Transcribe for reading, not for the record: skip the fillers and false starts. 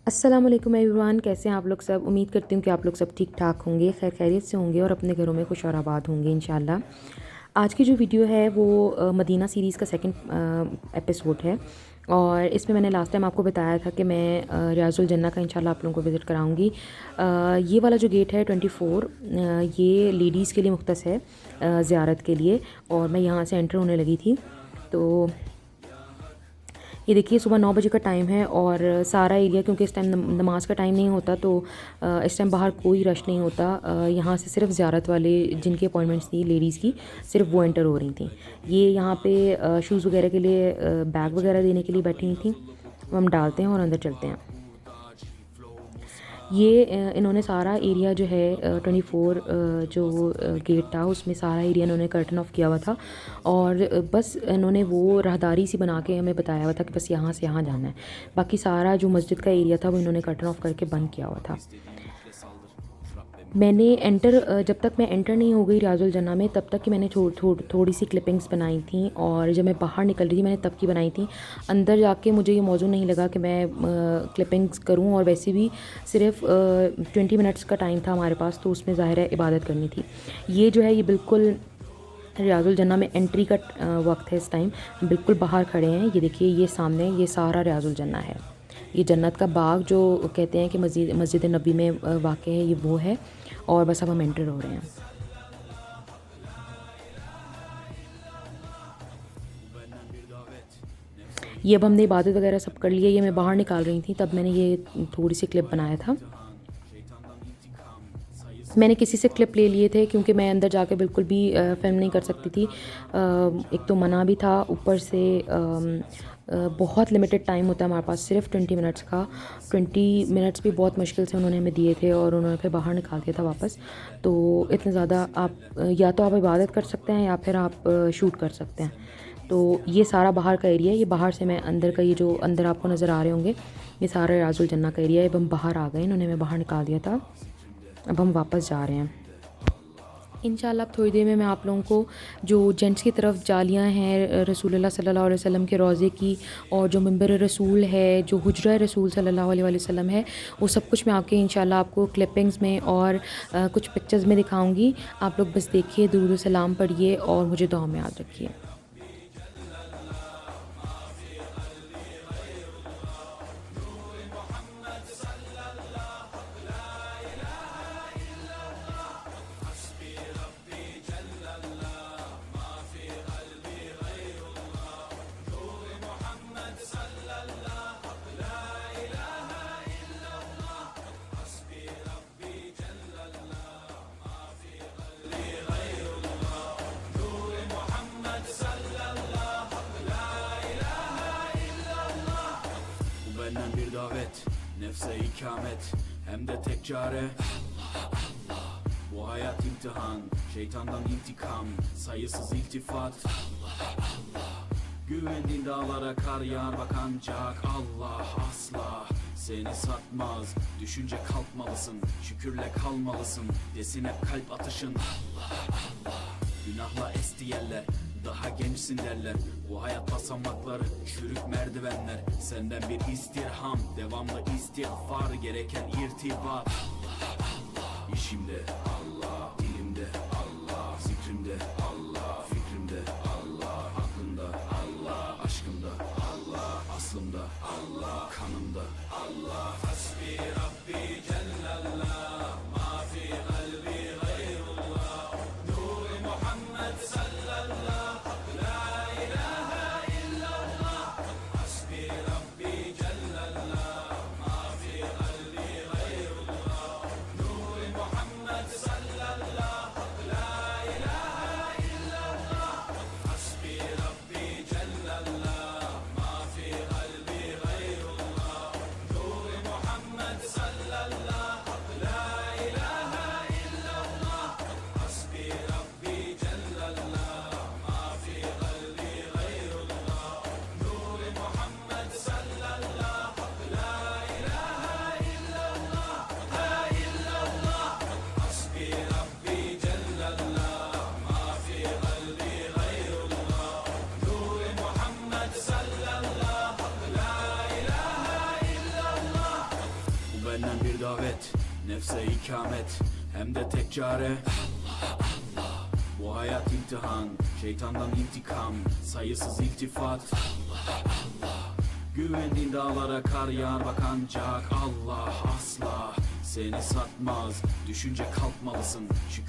अस्सलाम वालेकुम एवरीवन, कैसे हैं आप लोग सब। उम्मीद करती हूँ कि आप लोग सब ठीक ठाक होंगे, खैर खैरियत से होंगे और अपने घरों में खुश और आबाद होंगे इंशाल्लाह। आज की जो वीडियो है वो मदीना सीरीज़ का सेकंड एपिसोड है और इसमें मैंने लास्ट टाइम आपको बताया था कि मैं रियाजुल जन्ना का इंशाल्लाह आप लोगों को विज़िट कराऊंगी। ये वाला जो गेट है 24 ये लेडीज़ के लिए मुख्तस है ज़ियारत के लिए, और मैं यहाँ से एंटर होने लगी थी। तो ये देखिए सुबह 9 बजे का टाइम है और सारा एरिया, क्योंकि इस टाइम नमाज का टाइम नहीं होता तो इस टाइम बाहर कोई रश नहीं होता। यहाँ से सिर्फ ज़ियारत वाले जिनकी अपॉइंटमेंट्स थी लेडीज़ की, सिर्फ वो एंटर हो रही थी। ये यहाँ पे शूज़ वगैरह के लिए बैग वगैरह देने के लिए बैठी हुई थी। हम डालते हैं और अंदर चलते हैं। ये इन्होंने सारा एरिया जो है 24 जो गेट था उसमें सारा एरिया इन्होंने कर्टन ऑफ किया हुआ था और बस इन्होंने वो राहदारी सी बना के हमें बताया हुआ था कि बस यहाँ से यहाँ जाना है। बाकी सारा जो मस्जिद का एरिया था वो इन्होंने कर्टन ऑफ करके बंद किया हुआ था। मैंने जब तक मैं एंटर नहीं हो गई रियाजुल जन्ना में तब तक कि मैंने थोड़ी सी क्लिपिंग्स बनाई थी, और जब मैं बाहर निकल रही थी मैंने तब की बनाई थी। अंदर जाके मुझे ये मौजू नहीं लगा कि मैं क्लिपिंग्स करूं, और वैसे भी सिर्फ 20 मिनट्स का टाइम था हमारे पास, तो उसमें ज़ाहिर है इबादत करनी थी। ये जो है ये बिल्कुल रियाजुल जन्ना में एंट्री का वक्त है। इस टाइम बिल्कुल बाहर खड़े हैं। ये देखिए ये सामने ये सारा रियाजुल जन्ना है। ये जन्नत का बाग जो कहते हैं कि मस्जिद नबी में वाक़ है, ये वो है। और बस अब हम एंटर हो रहे हैं। ये अब हमने इबादत वगैरह सब कर लिया। ये मैं बाहर निकाल रही थी तब मैंने ये थोड़ी सी क्लिप बनाया था। मैंने किसी से क्लिप ले लिए थे क्योंकि मैं अंदर जाके बिल्कुल भी फिल्म नहीं कर सकती थी। एक तो मना भी था, ऊपर से बहुत लिमिटेड टाइम होता है हमारे पास, सिर्फ 20 मिनट्स का। 20 मिनट्स भी बहुत मुश्किल से उन्होंने हमें दिए थे और उन्होंने फिर बाहर निकाल दिया था वापस। तो इतने ज़्यादा आप या तो आप इबादत कर सकते हैं या फिर आप शूट कर सकते हैं। तो ये सारा बाहर का एरिया है। ये बाहर से मैं अंदर का, ये जो अंदर आपको नज़र आ रहे होंगे ये सारा रियाजुल जन्ना का एरिया है। अब हम बाहर आ गए, इन्होंने हमें बाहर निकाल दिया था। अब हम वापस जा रहे हैं इंशाल्लाह। अब थोड़ी देर में मैं आप लोगों को जो जेंट्स की तरफ जालियां हैं रसूलुल्लाह सल्लल्लाहु अलैहि वसल्लम के रोज़े की, और जो मिंबर रसूल है, जो हुजरा रसूल सल्लल्लाहु अलैहि वसल्लम है, वो सब कुछ मैं आपके इंशाल्लाह आपको क्लिपिंग्स में और कुछ पिक्चर्स में दिखाऊंगी। आप लोग बस देखिए, दुरूद सलाम पढ़िए और मुझे दुआ में याद रखिए। Benden bir davet, nefse ikamet, hem de tek çare Bu hayat imtihan, şeytandan intikam, sayısız iltifat Güvendiğin dağlara kar yağar bak ancak Allah asla seni satmaz. Düşünce kalkmalısın, şükürle kalmalısın, desin hep kalp atışın Günahla esti yerler, daha gençsin derler. Bu hayat basamakları, çürük merdivenler. Senden bir istirham, devamlı istiğfar, gereken irtibat. İşimde Allah, dilimde Allah, zikrimde Allah, fikrimde Allah, aklımda Allah, aşkımda Allah, aslımda Allah, kanımda Allah. Hasbi Rabbi Cellallah, ma fi kalbi gayrullah, Nur-i Muhammed sallallahu, la ilahe illallah. Hasbi Rabbi Cellallah, ma fi kalbi gayrullah, Nur-i Muhammed sallallahu, la ilahe illallah. Hasbi Rabbi Cellallah, ma fi kalbi gayrullah, Nur-i Muhammed sallallahu. benden bir davet, nefse ikamet, hem de tek çare Allah Allah. Bu hayat imtihan, şeytandan intikam, sayısız iltifat Allah Allah. Güvendiğin dağlara kar yağar bak ancak Allah asla seni satmaz. Düşünce kalkmalısın şükür.